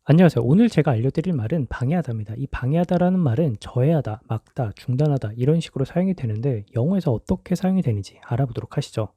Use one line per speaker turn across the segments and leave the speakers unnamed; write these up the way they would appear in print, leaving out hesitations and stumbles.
안녕하세요. 오늘 제가 알려드릴 말은 방해하다입니다. 이 방해하다라는 말은 저해하다, 막다, 중단하다 이런 식으로 사용이 되는데 영어에서 어떻게 사용이 되는지 알아보도록 하시죠.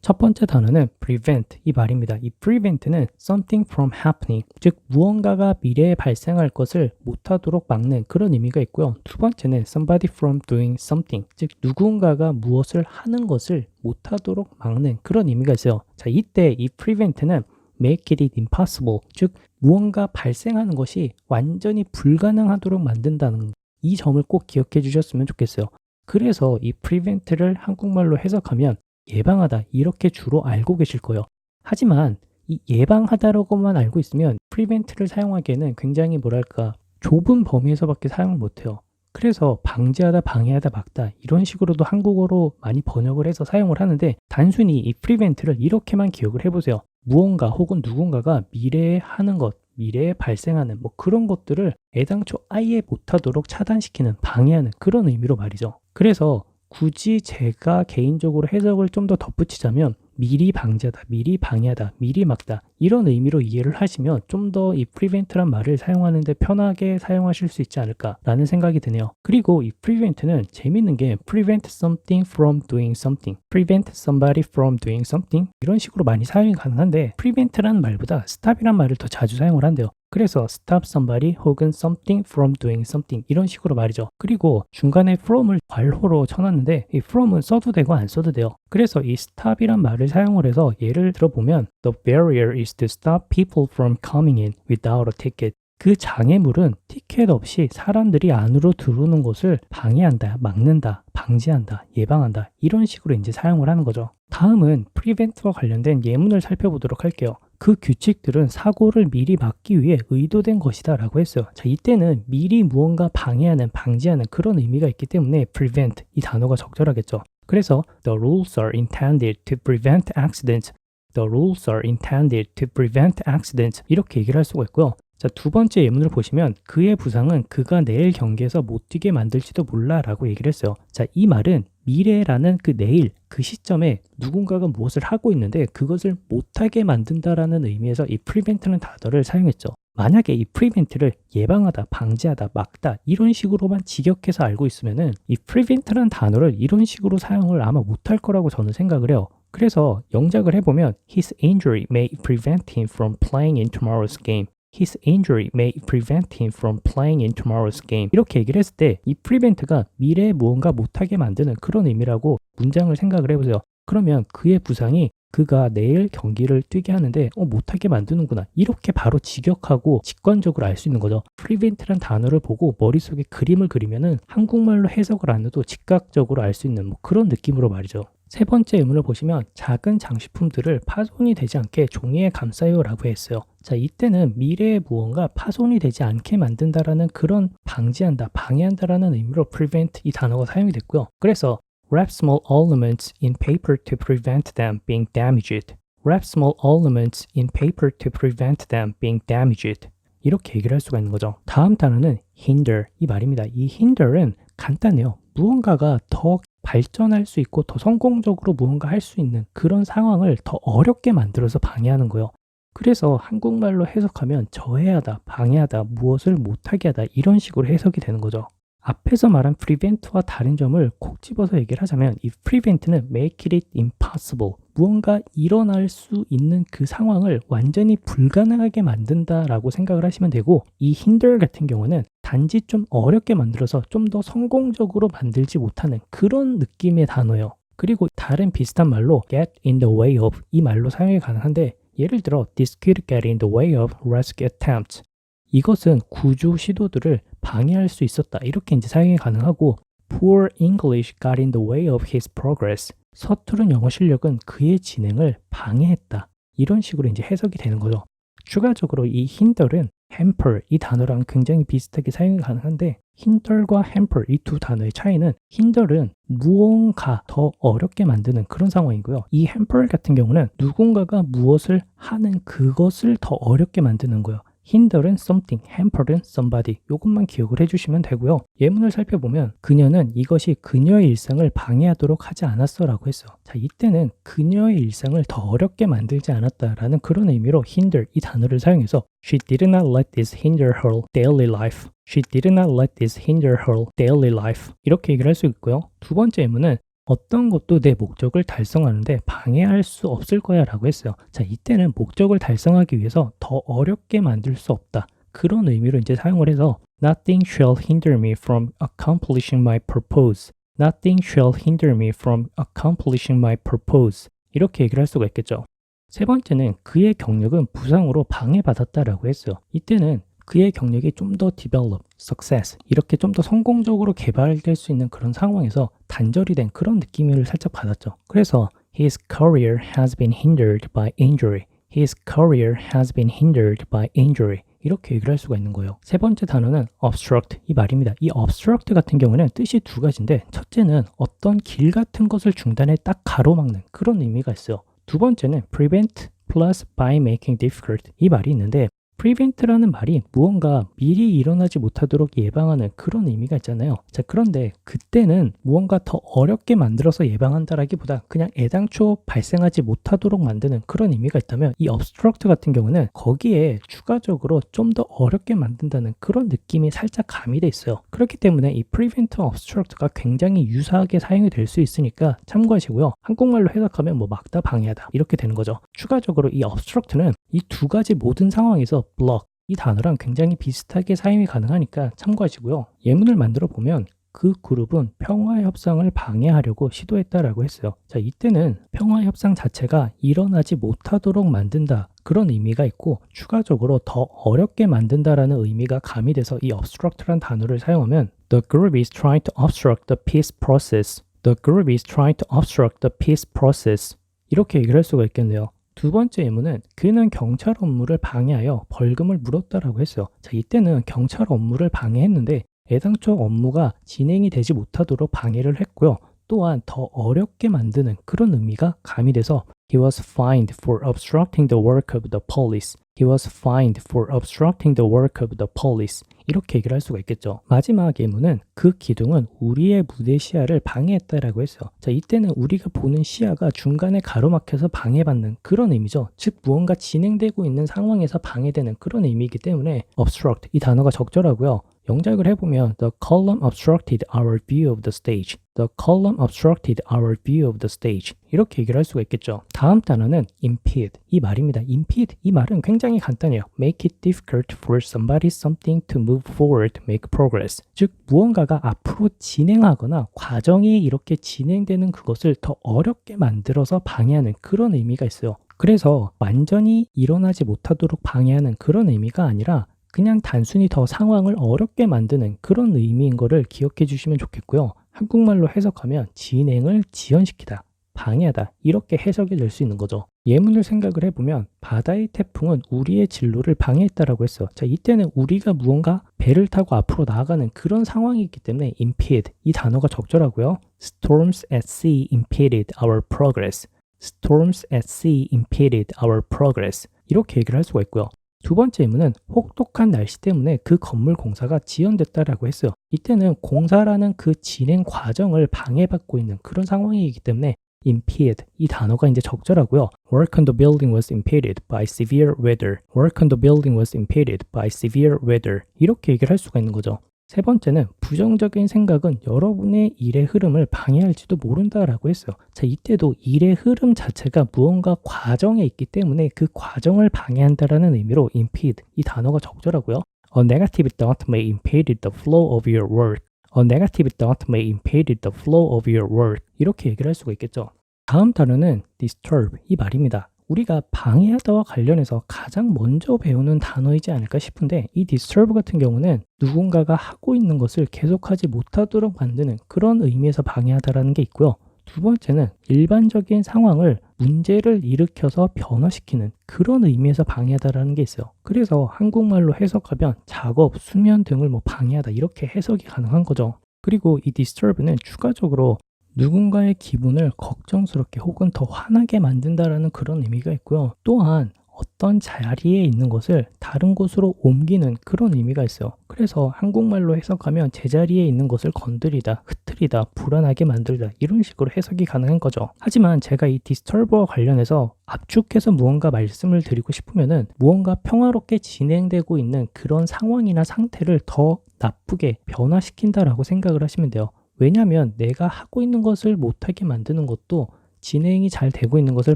첫 번째 단어는 prevent 이 말입니다. 이 prevent는 something from happening, 즉 무언가가 미래에 발생할 것을 못하도록 막는 그런 의미가 있고요. 두 번째는 somebody from doing something, 즉 누군가가 무엇을 하는 것을 못하도록 막는 그런 의미가 있어요. 자, 이때 이 prevent는 make it impossible, 즉 무언가 발생하는 것이 완전히 불가능하도록 만든다는 이 점을 꼭 기억해 주셨으면 좋겠어요. 그래서 이 prevent를 한국말로 해석하면 예방하다 이렇게 주로 알고 계실 거예요. 하지만 이 예방하다라고만 알고 있으면 prevent를 사용하기에는 굉장히 뭐랄까 좁은 범위에서밖에 사용을 못해요. 그래서 방지하다, 방해하다, 막다 이런 식으로도 한국어로 많이 번역을 해서 사용을 하는데 단순히 이 prevent를 이렇게만 기억을 해보세요. 무언가 혹은 누군가가 미래에 하는 것, 미래에 발생하는 뭐 그런 것들을 애당초 아예 못하도록 차단시키는, 방해하는 그런 의미로 말이죠. 그래서 굳이 제가 개인적으로 해석을 좀 더 덧붙이자면 미리 방지하다, 미리 방해하다, 미리 막다 이런 의미로 이해를 하시면 좀 더 이 prevent란 말을 사용하는데 편하게 사용하실 수 있지 않을까라는 생각이 드네요. 그리고 이 prevent는 재밌는 게 prevent something from doing something, prevent somebody from doing something 이런 식으로 많이 사용이 가능한데 prevent라는 말보다 stop이란 말을 더 자주 사용을 한대요. 그래서 stop somebody 혹은 something from doing something 이런 식으로 말이죠. 그리고 중간에 from을 괄호로 쳐놨는데 이 from은 써도 되고 안 써도 돼요. 그래서 이 stop이란 말을 사용을 해서 예를 들어보면 The barrier is to stop people from coming in without a ticket. 그 장애물은 티켓 없이 사람들이 안으로 들어오는 것을 방해한다, 막는다, 방지한다, 예방한다 이런 식으로 이제 사용을 하는 거죠. 다음은 prevent와 관련된 예문을 살펴보도록 할게요. 그 규칙들은 사고를 미리 막기 위해 의도된 것이다 라고 했어요. 자, 이때는 미리 무언가 방해하는, 방지하는 그런 의미가 있기 때문에 prevent 이 단어가 적절하겠죠. 그래서 the rules are intended to prevent accidents. The rules are intended to prevent accidents. 이렇게 얘기를 할 수가 있고요. 자, 두 번째 예문을 보시면 그의 부상은 그가 내일 경기에서 못 뛰게 만들지도 몰라 라고 얘기를 했어요. 자, 이 말은 미래라는 그 내일, 그 시점에 누군가가 무엇을 하고 있는데 그것을 못하게 만든다라는 의미에서 이 prevent라는 단어를 사용했죠. 만약에 이 prevent를 예방하다, 방지하다, 막다 이런 식으로만 직역해서 알고 있으면은 이 prevent라는 단어를 이런 식으로 사용을 아마 못할 거라고 저는 생각을 해요. 그래서 영작을 해보면 His injury may prevent him from playing in tomorrow's game. His injury may prevent him from playing in tomorrow's game. 이렇게 얘기를 했을 때 이 prevent가 미래에 무언가 못하게 만드는 그런 의미라고 문장을 생각을 해보세요. 그러면 그의 부상이 그가 내일 경기를 뛰게 하는데 못하게 만드는구나. 이렇게 바로 직역하고 직관적으로 알 수 있는 거죠. prevent라는 단어를 보고 머릿속에 그림을 그리면은 한국말로 해석을 안 해도 즉각적으로 알 수 있는 뭐 그런 느낌으로 말이죠. 세 번째 의문을 보시면 작은 장식품들을 파손이 되지 않게 종이에 감싸요 라고 했어요. 자, 이때는 미래에 무언가 파손이 되지 않게 만든다라는 그런 방지한다, 방해한다라는 의미로 prevent 이 단어가 사용이 됐고요. 그래서 wrap small ornaments in paper to prevent them being damaged. wrap small ornaments in paper to prevent them being damaged. 이렇게 얘기를 할 수가 있는 거죠. 다음 단어는 hinder 이 말입니다. 이 hinder은 간단해요. 무언가가 더 발전할 수 있고 더 성공적으로 무언가 할 수 있는 그런 상황을 더 어렵게 만들어서 방해하는 거예요. 그래서 한국말로 해석하면 저해하다, 방해하다, 무엇을 못하게 하다 이런 식으로 해석이 되는 거죠. 앞에서 말한 prevent와 다른 점을 콕 집어서 얘기를 하자면 이 prevent는 make it impossible, 무언가 일어날 수 있는 그 상황을 완전히 불가능하게 만든다라고 생각을 하시면 되고 이 hinder 같은 경우는 단지 좀 어렵게 만들어서 좀 더 성공적으로 만들지 못하는 그런 느낌의 단어예요. 그리고 다른 비슷한 말로 get in the way of 이 말로 사용이 가능한데 예를 들어 this could get in the way of rescue attempts. 이것은 구조 시도들을 방해할 수 있었다. 이렇게 이제 사용이 가능하고 poor English got in the way of his progress. 서투른 영어 실력은 그의 진행을 방해했다. 이런 식으로 이제 해석이 되는 거죠. 추가적으로 이 hinder은 hamper 이 단어랑 굉장히 비슷하게 사용이 가능한데 hinder과 hamper 이 두 단어의 차이는 hinder은 무언가 더 어렵게 만드는 그런 상황이고요. 이 hamper 같은 경우는 누군가가 무엇을 하는 그것을 더 어렵게 만드는 거예요. hinder은 something, hamper은 somebody. 이것만 기억을 해주시면 되고요. 예문을 살펴보면 그녀는 이것이 그녀의 일상을 방해하도록 하지 않았어 라고 했어. 자, 이때는 그녀의 일상을 더 어렵게 만들지 않았다라는 그런 의미로 hinder 이 단어를 사용해서 She did not let this hinder her daily life. She did not let this hinder her daily life. 이렇게 얘기를 할 수 있고요. 두 번째 예문은 어떤 것도 내 목적을 달성하는데 방해할 수 없을 거야 라고 했어요. 자, 이때는 목적을 달성하기 위해서 더 어렵게 만들 수 없다. 그런 의미로 이제 사용을 해서 Nothing shall hinder me from accomplishing my purpose. Nothing shall hinder me from accomplishing my purpose. 이렇게 얘기를 할 수가 있겠죠. 세 번째는 그의 경력은 부상으로 방해받았다라고 했어요. 이때는 그의 경력이 좀 더 develop, success 이렇게 좀 더 성공적으로 개발될 수 있는 그런 상황에서 단절이 된 그런 느낌을 살짝 받았죠. 그래서 His career has been hindered by injury. His career has been hindered by injury. 이렇게 얘기를 할 수가 있는 거예요. 세 번째 단어는 obstruct 이 말입니다. 이 obstruct 같은 경우는 뜻이 두 가지인데 첫째는 어떤 길 같은 것을 중단해 딱 가로막는 그런 의미가 있어요. 두 번째는 prevent plus by making difficult 이 말이 있는데 prevent라는 말이 무언가 미리 일어나지 못하도록 예방하는 그런 의미가 있잖아요. 자, 그런데 그때는 무언가 더 어렵게 만들어서 예방한다라기보다 그냥 애당초 발생하지 못하도록 만드는 그런 의미가 있다면 이 obstruct 같은 경우는 거기에 추가적으로 좀 더 어렵게 만든다는 그런 느낌이 살짝 가미돼 있어요. 그렇기 때문에 이 prevent, obstruct가 굉장히 유사하게 사용이 될 수 있으니까 참고하시고요. 한국말로 해석하면 뭐 막다, 방해하다 이렇게 되는 거죠. 추가적으로 이 obstruct는 이 두 가지 모든 상황에서 block 이 단어랑 굉장히 비슷하게 사용이 가능하니까 참고하시고요. 예문을 만들어 보면 그 그룹은 평화 협상을 방해하려고 시도했다라고 했어요. 자, 이때는 평화 협상 자체가 일어나지 못하도록 만든다 그런 의미가 있고 추가적으로 더 어렵게 만든다라는 의미가 가미돼서 이 obstruct라는 단어를 사용하면 The group is trying to obstruct the peace process. The group is trying to obstruct the peace process. 이렇게 얘기를 할 수가 있겠네요. 두 번째 예문은 그는 경찰 업무를 방해하여 벌금을 물었다라고 했어요. 자, 이때는 경찰 업무를 방해했는데 애당초 업무가 진행이 되지 못하도록 방해를 했고요. 또한 더 어렵게 만드는 그런 의미가 가미돼서 He was fined for obstructing the work of the police. He was fined for obstructing the work of the police. 이렇게 얘기를 할 수가 있겠죠. 마지막 예문은 그 기둥은 우리의 무대 시야를 방해했다라고 했어요. 자, 이때는 우리가 보는 시야가 중간에 가로막혀서 방해받는 그런 의미죠. 즉 무언가 진행되고 있는 상황에서 방해되는 그런 의미이기 때문에 obstruct 이 단어가 적절하고요. 영작을 해보면 The column obstructed our view of the stage. The column obstructed our view of the stage. 이렇게 얘기를 할 수가 있겠죠. 다음 단어는 impede 이 말입니다. impede 이 말은 굉장히 간단해요. Make it difficult for somebody something to move forward, make progress. 즉 무언가가 앞으로 진행하거나 과정이 이렇게 진행되는 그것을 더 어렵게 만들어서 방해하는 그런 의미가 있어요. 그래서 완전히 일어나지 못하도록 방해하는 그런 의미가 아니라 그냥 단순히 더 상황을 어렵게 만드는 그런 의미인 거를 기억해 주시면 좋겠고요. 한국말로 해석하면 진행을 지연시키다, 방해하다 이렇게 해석이 될 수 있는 거죠. 예문을 생각을 해보면 바다의 태풍은 우리의 진로를 방해했다라고 했어. 자, 이때는 우리가 무언가 배를 타고 앞으로 나아가는 그런 상황이 있기 때문에 impede 이 단어가 적절하고요. Storms at sea impeded our progress. Storms at sea impeded our progress. 이렇게 얘기를 할 수가 있고요. 두 번째 의문은 혹독한 날씨 때문에 그 건물 공사가 지연됐다라고 했어요. 이때는 공사라는 그 진행 과정을 방해받고 있는 그런 상황이기 때문에 impede 이 단어가 이제 적절하고요. Work on the building was impeded by severe weather. Work on the building was impeded by severe weather. 이렇게 얘기를 할 수가 있는 거죠. 세 번째는 부정적인 생각은 여러분의 일의 흐름을 방해할지도 모른다라고 했어요. 자, 이때도 일의 흐름 자체가 무언가 과정에 있기 때문에 그 과정을 방해한다라는 의미로 impede 이 단어가 적절하고요. A negative thought may impede the flow of your work. A negative thought may impede the flow of your work. 이렇게 얘기를 할 수가 있겠죠. 다음 단어는 disturb 이 말입니다. 우리가 방해하다와 관련해서 가장 먼저 배우는 단어이지 않을까 싶은데 이 disturb 같은 경우는 누군가가 하고 있는 것을 계속하지 못하도록 만드는 그런 의미에서 방해하다라는 게 있고요. 두 번째는 일반적인 상황을 문제를 일으켜서 변화시키는 그런 의미에서 방해하다라는 게 있어요. 그래서 한국말로 해석하면 작업, 수면 등을 뭐 방해하다 이렇게 해석이 가능한 거죠. 그리고 이 disturb는 추가적으로 누군가의 기분을 걱정스럽게 혹은 더 화나게 만든다라는 그런 의미가 있고요. 또한 어떤 자리에 있는 것을 다른 곳으로 옮기는 그런 의미가 있어요. 그래서 한국말로 해석하면 제자리에 있는 것을 건드리다, 흐트리다, 불안하게 만들다 이런 식으로 해석이 가능한 거죠. 하지만 제가 이 disturber와 관련해서 압축해서 무언가 말씀을 드리고 싶으면은 무언가 평화롭게 진행되고 있는 그런 상황이나 상태를 더 나쁘게 변화시킨다라고 생각을 하시면 돼요. 왜냐하면 내가 하고 있는 것을 못하게 만드는 것도 진행이 잘 되고 있는 것을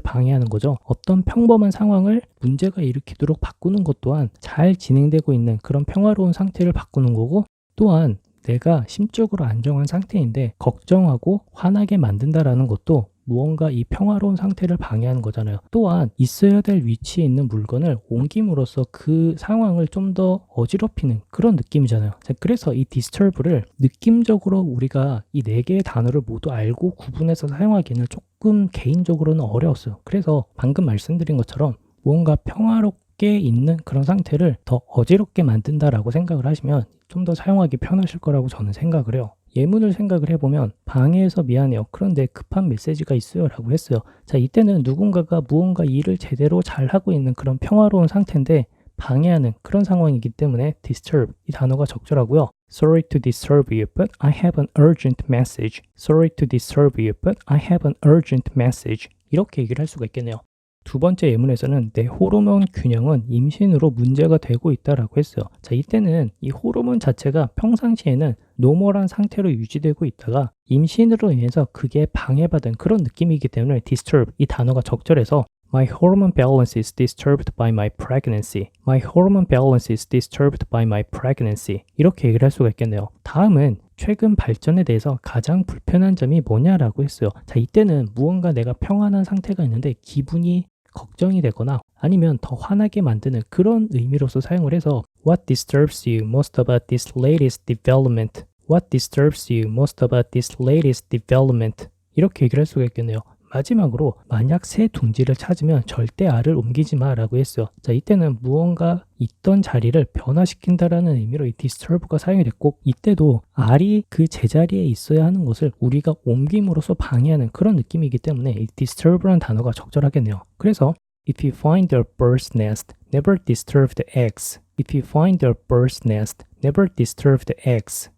방해하는 거죠. 어떤 평범한 상황을 문제가 일으키도록 바꾸는 것 또한 잘 진행되고 있는 그런 평화로운 상태를 바꾸는 거고, 또한 내가 심적으로 안정한 상태인데 걱정하고 화나게 만든다라는 것도 무언가 이 평화로운 상태를 방해하는 거잖아요. 또한 있어야 될 위치에 있는 물건을 옮김으로써 그 상황을 좀 더 어지럽히는 그런 느낌이잖아요. 그래서 이 disturb를 느낌적으로 우리가 이 네 개의 단어를 모두 알고 구분해서 사용하기는 조금 개인적으로는 어려웠어요. 그래서 방금 말씀드린 것처럼 무언가 평화롭게 있는 그런 상태를 더 어지럽게 만든다라고 생각을 하시면 좀 더 사용하기 편하실 거라고 저는 생각을 해요. 예문을 생각을 해보면 방해해서 미안해요. 그런데 급한 메시지가 있어요 라고 했어요. 자, 이때는 누군가가 무언가 일을 제대로 잘하고 있는 그런 평화로운 상태인데 방해하는 그런 상황이기 때문에 disturb 이 단어가 적절하고요. Sorry to disturb you, but I have an urgent message. Sorry to disturb you, but I have an urgent message. 이렇게 얘기를 할 수가 있겠네요. 두 번째 예문에서는 내 호르몬 균형은 임신으로 문제가 되고 있다라고 했어요. 자, 이때는 이 호르몬 자체가 평상시에는 노멀한 상태로 유지되고 있다가 임신으로 인해서 그게 방해받은 그런 느낌이기 때문에 disturb 이 단어가 적절해서 My hormone balance is disturbed by my pregnancy. My hormone balance is disturbed by my pregnancy. 이렇게 얘기를 할 수가 있겠네요. 다음은 최근 발전에 대해서 가장 불편한 점이 뭐냐라고 했어요. 자, 이때는 무언가 내가 평안한 상태가 있는데 기분이 걱정이 되거나 아니면 더 화나게 만드는 그런 의미로서 사용을 해서 What disturbs you most about this latest development? What disturbs you most about this latest development? 이렇게 얘기를 할 수가 있겠네요. 마지막으로 만약 새 둥지를 찾으면 절대 알을 옮기지 마라고 했어요. 자, 이때는 무언가 있던 자리를 변화시킨다라는 의미로 이 disturb가 사용이 됐고, 이때도 알이 그 제자리에 있어야 하는 것을 우리가 옮김으로써 방해하는 그런 느낌이기 때문에 이 disturb라는 단어가 적절하겠네요. 그래서 If you find your bird's nest, never disturb the eggs. If you find your bird's nest, never disturb the eggs.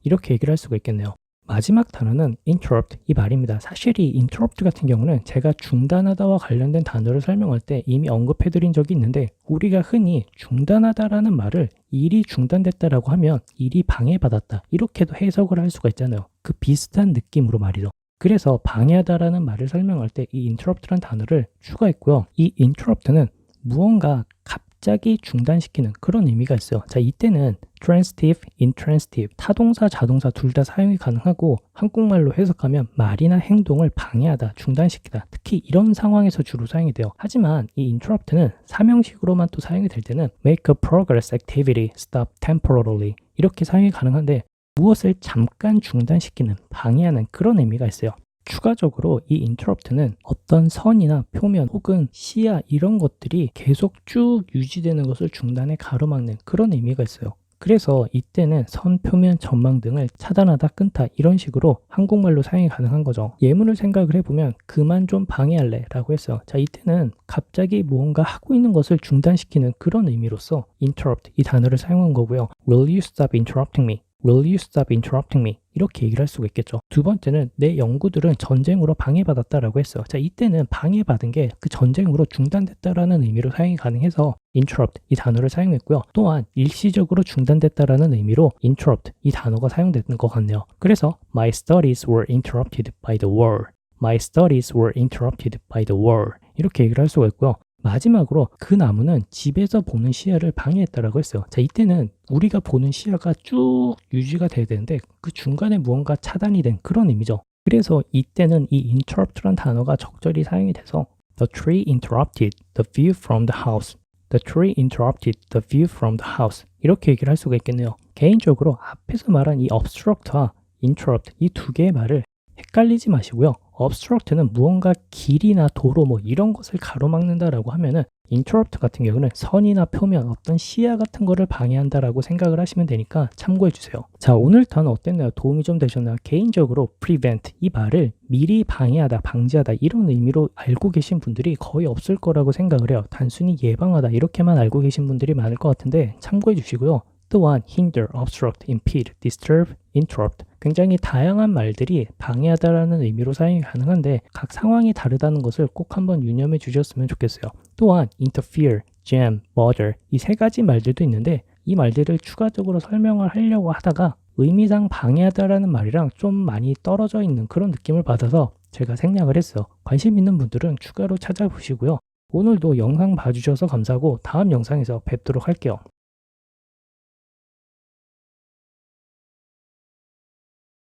이렇게 얘기를 할 수가 있겠네요. 마지막 단어는 interrupt 이 말입니다. 사실 이 interrupt 같은 경우는 제가 중단하다와 관련된 단어를 설명할 때 이미 언급해드린 적이 있는데, 우리가 흔히 중단하다라는 말을 일이 중단됐다라고 하면 일이 방해받았다 이렇게도 해석을 할 수가 있잖아요. 그 비슷한 느낌으로 말이죠. 그래서 방해하다라는 말을 설명할 때 이 interrupt라는 단어를 추가했고요. 이 interrupt는 무언가 갑자기 중단시키는 그런 의미가 있어요. 자, 이때는 transitive, intransitive, 타동사, 자동사 둘 다 사용이 가능하고 한국말로 해석하면 말이나 행동을 방해하다, 중단시키다, 특히 이런 상황에서 주로 사용이 돼요. 하지만 이 interrupt는 사명식으로만 또 사용이 될 때는 make a progress activity stop temporarily 이렇게 사용이 가능한데 무엇을 잠깐 중단시키는, 방해하는 그런 의미가 있어요. 추가적으로 이 interrupt는 어떤 선이나 표면 혹은 시야 이런 것들이 계속 쭉 유지되는 것을 중단에 가로막는 그런 의미가 있어요. 그래서 이때는 선, 표면, 전망 등을 차단하다, 끊다 이런 식으로 한국말로 사용이 가능한 거죠. 예문을 생각을 해보면 그만 좀 방해할래 라고 했어요. 자, 이때는 갑자기 무언가 하고 있는 것을 중단시키는 그런 의미로서 interrupt 이 단어를 사용한 거고요. Will you stop interrupting me? Will you stop interrupting me? 이렇게 얘기를 할 수가 있겠죠. 두 번째는 내 연구들은 전쟁으로 방해받았다라고 했어요. 자, 이때는 방해받은 게 그 전쟁으로 중단됐다라는 의미로 사용이 가능해서 interrupt 이 단어를 사용했고요. 또한 일시적으로 중단됐다라는 의미로 interrupt 이 단어가 사용되는 것 같네요. 그래서 My studies were interrupted by the war. My studies were interrupted by the war. 이렇게 얘기를 할 수가 있고요. 마지막으로 그 나무는 집에서 보는 시야를 방해했다라고 했어요. 자, 이때는 우리가 보는 시야가 쭉 유지가 돼야 되는데 그 중간에 무언가 차단이 된 그런 의미죠. 그래서 이때는 이 interrupt란 단어가 적절히 사용이 돼서 The tree interrupted the view from the house. The tree interrupted the view from the house. 이렇게 얘기를 할 수가 있겠네요. 개인적으로 앞에서 말한 이 obstruct와 interrupt 이 두 개의 말을 헷갈리지 마시고요. obstruct는 무언가 길이나 도로 뭐 이런 것을 가로막는다라고 하면은 interrupt 같은 경우는 선이나 표면, 어떤 시야 같은 거를 방해한다라고 생각을 하시면 되니까 참고해 주세요. 자, 오늘 단어 어땠나요? 도움이 좀 되셨나요? 개인적으로 prevent 이 말을 미리 방해하다, 방지하다 이런 의미로 알고 계신 분들이 거의 없을 거라고 생각을 해요. 단순히 예방하다 이렇게만 알고 계신 분들이 많을 것 같은데 참고해 주시고요. 또한 hinder, obstruct, impede, disturb, interrupt 굉장히 다양한 말들이 방해하다라는 의미로 사용이 가능한데 각 상황이 다르다는 것을 꼭 한번 유념해 주셨으면 좋겠어요. 또한 interfere, jam, bother 이 세 가지 말들도 있는데 이 말들을 추가적으로 설명을 하려고 하다가 의미상 방해하다라는 말이랑 좀 많이 떨어져 있는 그런 느낌을 받아서 제가 생략을 했어요. 관심 있는 분들은 추가로 찾아보시고요. 오늘도 영상 봐주셔서 감사하고 다음 영상에서 뵙도록 할게요.